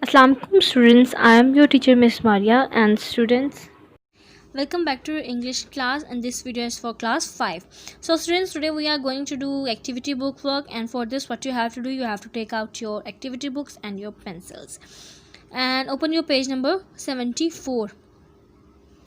Assalamualaikum students, I am your teacher Miss Maria and students. Welcome back to your English class, and this video is for class 5. So students, today we are going to do activity book work, and for this what you have to do, you have to take out your activity books and your pencils and open your page number 74.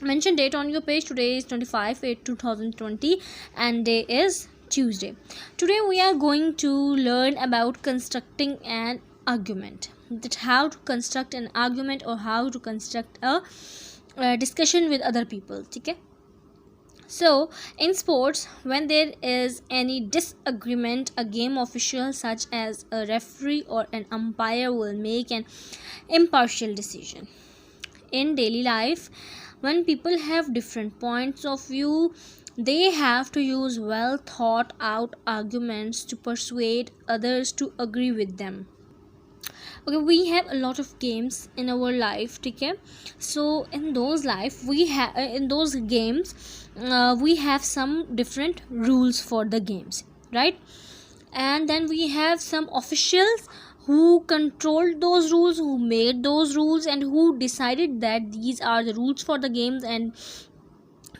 Mention date on your page. Today is 25/8/2020 and day is Tuesday. Today we are going to learn about constructing an argument, that how to construct an argument or how to construct a discussion with other people. Okay, so in sports, when there is any disagreement, a game official such as a referee or an umpire will make an impartial decision. In daily life, when people have different points of view, they have to use well thought out arguments to persuade others to agree with them. Okay, we have a lot of games in our life. Okay, so in those games we have some different rules for the games, right? And then we have some officials who controlled those rules, who made those rules, and who decided that these are the rules for the games, and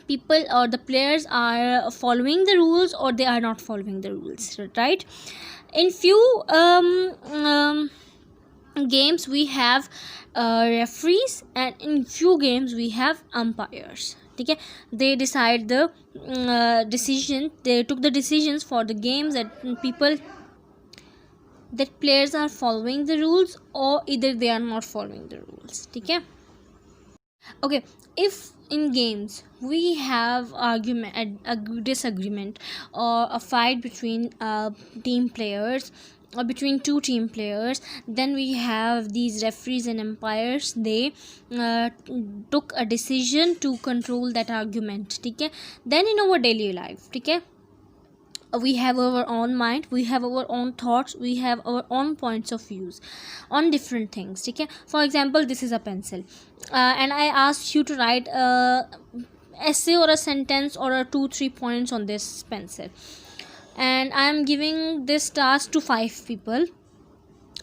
people or the players are following the rules or they are not following the rules, right? In few games we have referees, and in few games we have umpires. Okay, they decide the decision, they took the decisions for the games, that people, that players are following the rules or either they are not following the rules. Okay, if in games we have a disagreement or a fight between team players or between two team players, then we have these referees and umpires. They took a decision to control that argument. Okay, then in our daily life, okay, we have our own mind, we have our own thoughts, we have our own points of views on different things. Okay, for example, this is a pencil, and I asked you to write a essay or a sentence or a 2-3 points on this pencil, and I am giving this task to 5 people.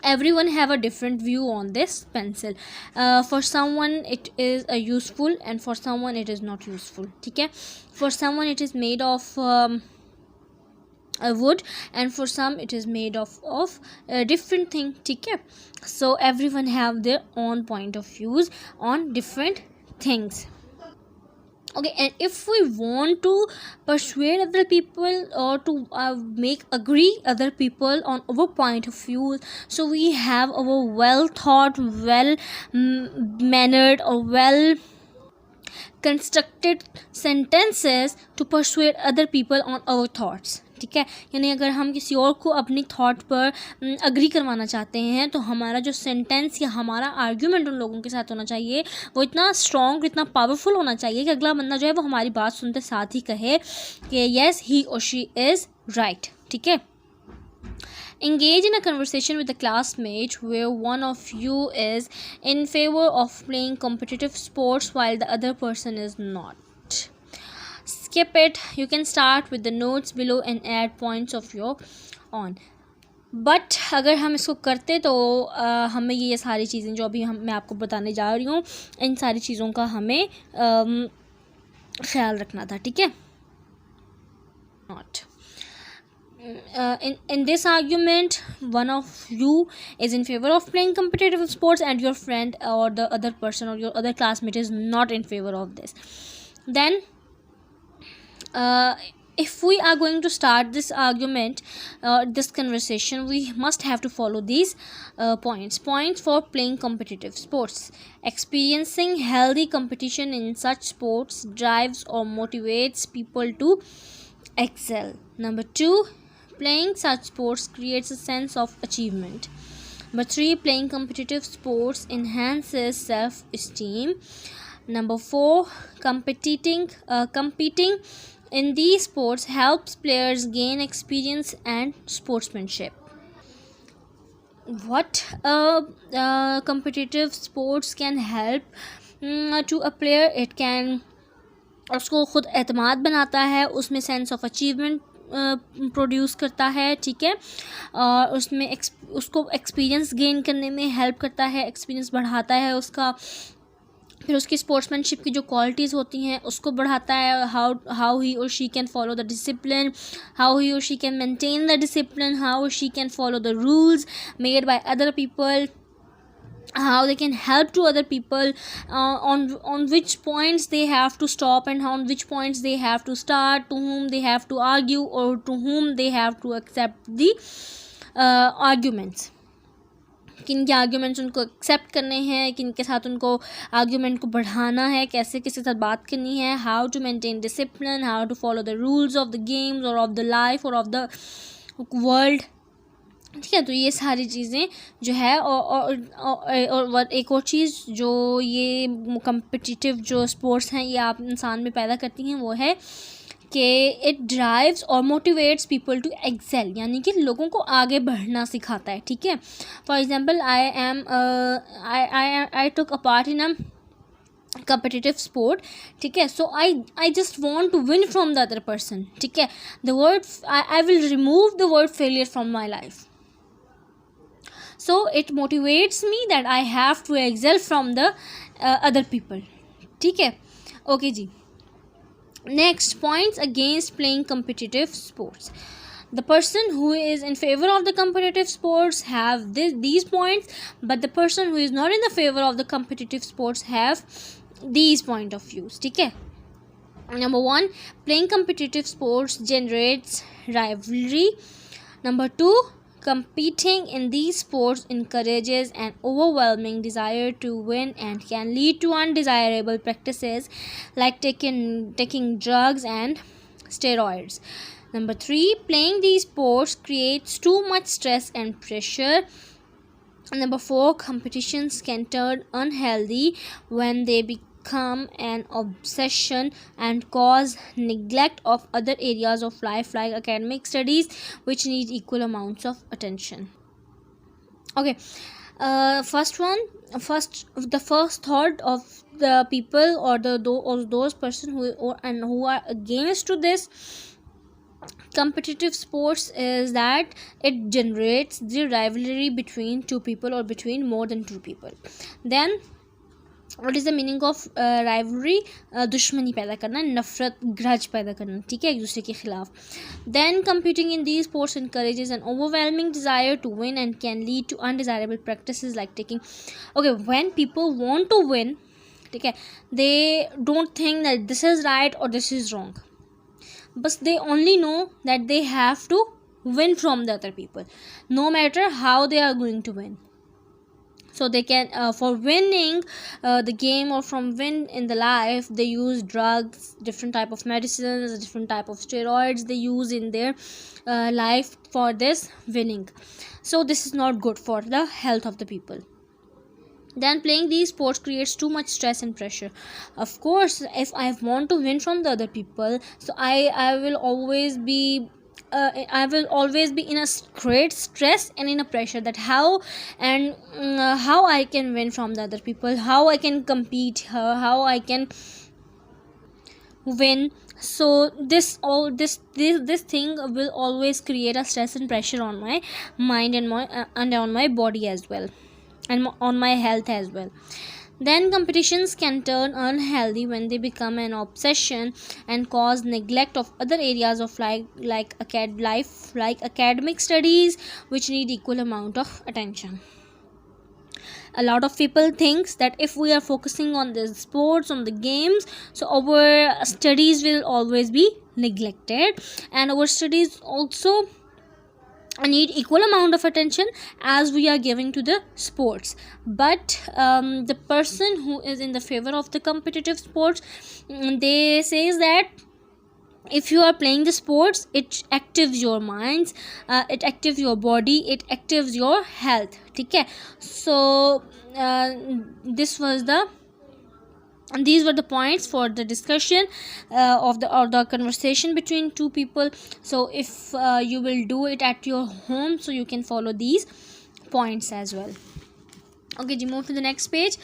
Everyone have a different view on this pencil. For someone it is useful, and for someone it is not useful. Okay, for someone it is made of wood, and for some it is made of a different thing. Okay, so everyone have their own point of views on different things. Okay, and if we want to persuade other people or to make agree other people on our point of view, so we have our well thought, well mannered or well constructed sentences to persuade other people on our thoughts. ठीक है, यानी अगर हम किसी और को अपनी thought पर अग्री करवाना चाहते हैं, तो हमारा जो सेंटेंस या हमारा आर्ग्यूमेंट उन लोगों के साथ होना चाहिए वो इतना स्ट्रॉन्ग, इतना पावरफुल होना चाहिए कि अगला बंदा जो है वो हमारी बात सुनते साथ ही कहे कि yes, he or she is right. ठीक है, engage in a conversation with a classmate where one of you is in favor of playing competitive sports while the other person is not. Skip it. You can start with the notes below and add points of your own. But अगर हम इसको करते तो हमें ये सारी चीज़ें जो अभी मैं आपको बताने जा रही हूँ, इन सारी चीज़ों का हमें ख्याल रखना था. ठीक है, not in this argument, one of you is in favor of playing competitive sports and your friend or the other person or your other classmate is not in favor of this. Then if we are going to start this argument, this conversation, we must have to follow these points for playing competitive sports. Experiencing healthy competition in such sports drives or motivates people to excel. Number 2, playing such sports creates a sense of achievement. Number 3, playing competitive sports enhances self-esteem. Number 4, competing in these sports helps players gain experience and sportsmanship. What competitive sports can help to a player? It can उसको खुद एतमाद बनाता है, उसमें sense of achievement produce करता है, ठीक है, और उसमें उसको एक्सपीरियंस गेन करने में हेल्प करता है, एक्सपीरियंस बढ़ाता है उसका, फिर उसकी स्पोर्ट्समैनशिप की जो क्वालिटीज़ होती हैं उसको बढ़ाता है, how he or she can follow the discipline, how he or she can maintain the discipline, how she can follow the rules made by other people, how they can help to other people, on which points they have to stop and on which points they have to start, to whom they have to argue or to whom they have to accept the arguments, किन के arguments उनको accept करने हैं, किन के साथ उनको argument को बढ़ाना है, कैसे किसी के साथ बात करनी है, how to maintain discipline, how to follow the rules of the games और ऑफ द लाइफ और ऑफ द वर्ल्ड, ठीक है। तो ये सारी चीज़ें जो है, और एक और चीज़ जो ये कम्पिटिटिव जो स्पोर्ट्स हैं ये आप इंसान में पैदा करती हैं वो है कि इट ड्राइव्स और मोटिवेट्स पीपल टू एक्सेल, यानी कि लोगों को आगे बढ़ना सिखाता है, ठीक है। For example I took a part in a competitive sport, ठीक है, so I just want to win from the other person, ठीक है, the word I will remove the word failure from my life, so it motivates me that I have to excel from the other people, ठीक है। Okay ji, next, points against playing competitive sports. The person who is in favor of the competitive sports have these points, but the person who is not in the favor of the competitive sports have these point of views, ठीक है। Number 1, playing competitive sports generates rivalry. Number 2, competing in these sports encourages an overwhelming desire to win and can lead to undesirable practices like taking drugs and steroids. Number 3, playing these sports creates too much stress and pressure. Number 4, competitions can turn unhealthy when they become an obsession and cause neglect of other areas of life like academic studies, which need equal amounts of attention. Okay, the first thought of the people or those person who are against to this competitive sports is that it generates the rivalry between two people or between more than two people. Then what is the meaning of rivalry? दुश्मनी पैदा करना, नफरत, grudge पैदा करना, ठीक है, एक दूसरे के खिलाफ. Then competing in these sports encourages an overwhelming desire to win and can lead to undesirable practices like taking. Okay, when people want to win, ठीक है, they don't think that this is right or this is wrong, but they only know that they have to win from the other people, no matter how they are going to win. So they can for winning the game or from win in the life, they use drugs, different type of medicines, different type of steroids they use in their life for this winning. So this is not good for the health of the people. Then playing these sports creates too much stress and pressure. Of course, if I want to win from the other people, so I will always be in a great stress and in a pressure that how I can win from the other people, how I can compete, how I can win. So this thing will always create a stress and pressure on my mind and on my body as well, and on my health as well. Then competitions can turn unhealthy when they become an obsession and cause neglect of other areas of life like academic studies, which need equal amount of attention. A lot of people thinks that if we are focusing on the sports, on the games, so our studies will always be neglected, and our studies also need equal amount of attention as we are giving to the sports. But the person who is in the favor of the competitive sports, they says that if you are playing the sports, it actives your minds, it actives your body, it actives your health, ठीक है. So these were the points for the discussion of the conversation between two people. So if you will do it at your home, so you can follow these points as well. Okay ji, move to the next page.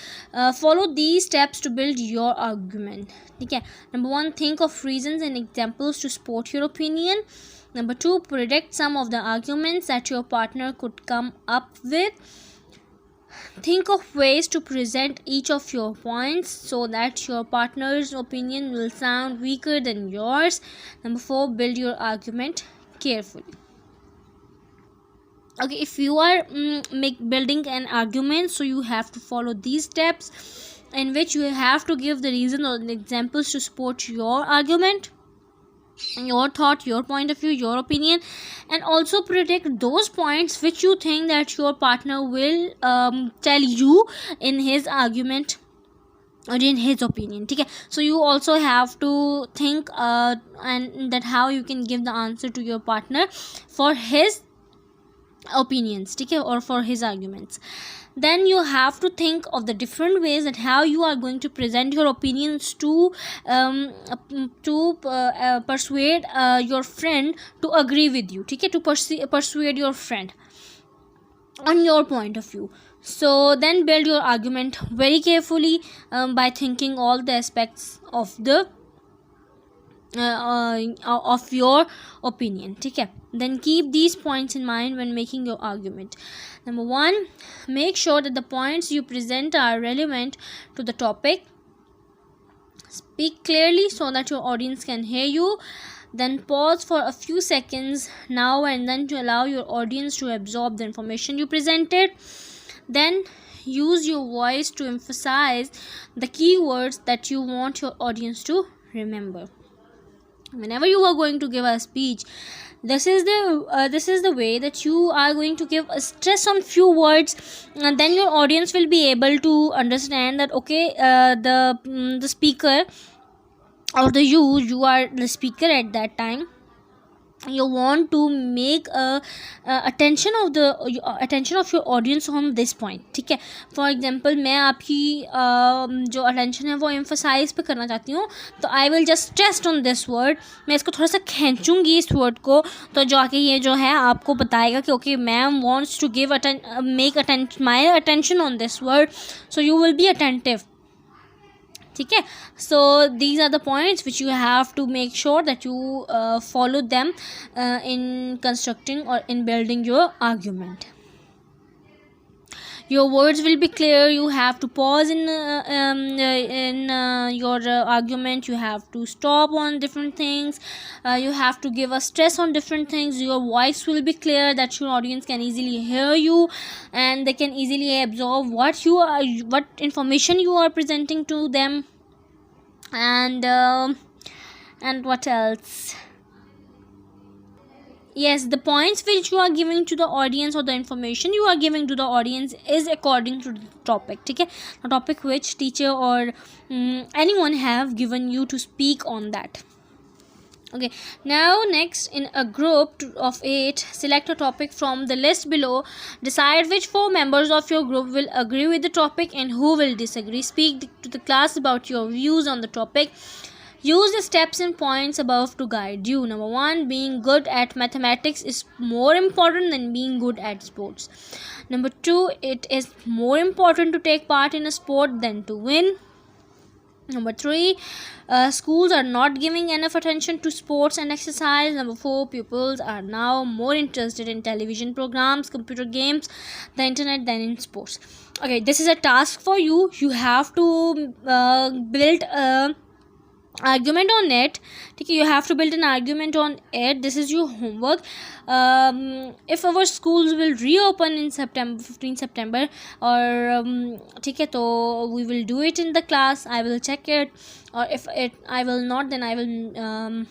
Follow these steps to build your argument. ठीक है. Number 1, think of reasons and examples to support your opinion. Number 2, predict some of the arguments that your partner could come up with. Think of ways to present each of your points so that your partner's opinion will sound weaker than yours. Number 4, build your argument carefully. Okay, if you are building an argument, so you have to follow these steps, in which you have to give the reason or the examples to support your argument, your thought, your point of view, your opinion, and also predict those points which you think that your partner will tell you in his argument or in his opinion. Okay, so you also have to think and that how you can give the answer to your partner for his opinions, okay, or for his arguments. Then you have to think of the different ways that how you are going to present your opinions to persuade your friend to agree with you, okay, to persuade your friend on your point of view. So then build your argument very carefully by thinking all the aspects of the of your opinion. Okay, then keep these points in mind when making your argument. Number 1, make sure that the points you present are relevant to the topic. Speak clearly so that your audience can hear you. Then pause for a few seconds now and then to allow your audience to absorb the information you presented. Then use your voice to emphasize the key words that you want your audience to remember. Whenever you are going to give a speech, this is the way that you are going to give a stress on few words, and then your audience will be able to understand that okay, the speaker or you are the speaker at that time. You want to make attention of your audience on this point. ठीक है, for example मैं आपकी जो attention है वो emphasise पे करना चाहती हूँ, तो I will just stressed on this word. मैं इसको थोड़ा सा खींचूंगी इस वर्ड को, तो जो आके ये जो है आपको बताएगा कि okay ma'am wants to give my attention on this word, so you will be attentive. ठीक है, so these are the points which you have to make sure that you follow them in constructing or in building your argument. Your words will be clear. You have to pause in your argument. You have to stop on different things. You have to give a stress on different things. Your voice will be clear that your audience can easily hear you and they can easily absorb what information you are presenting to them. And what else? Yes, the points which you are giving to the audience or the information you are giving to the audience is according to the topic. Okay, the topic which teacher or anyone have given you to speak on that. Okay, now next, in a group of 8, select a topic from the list below. Decide which 4 members of your group will agree with the topic and who will disagree. Speak to the class about your views on the topic. Use the steps and points above to guide you. Number 1, being good at mathematics is more important than being good at sports. Number 2, it is more important to take part in a sport than to win. Number 3, schools are not giving enough attention to sports and exercise. Number 4, pupils are now more interested in television programs, computer games, the internet than in sports. Okay, this is a task for you. You have to build a argument on it. Okay, you have to build an argument on it. This is your homework. If our schools will reopen in 15 September or okay, so we will do it in the class. I will check it, or if I will not, then I will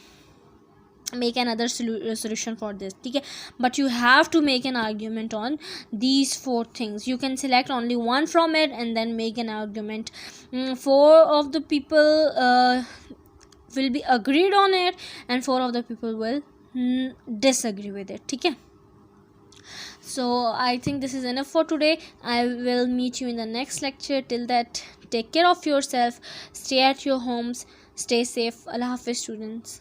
make another solution for this. Okay, but you have to make an argument on these 4 things. You can select only one from it and then make an argument. 4 of the people will be agreed on it and 4 of the people will disagree with it. Okay, so I think this is enough for today. I will meet you in the next lecture. Till that, take care of yourself, stay at your homes, stay safe. Allah Hafiz, students.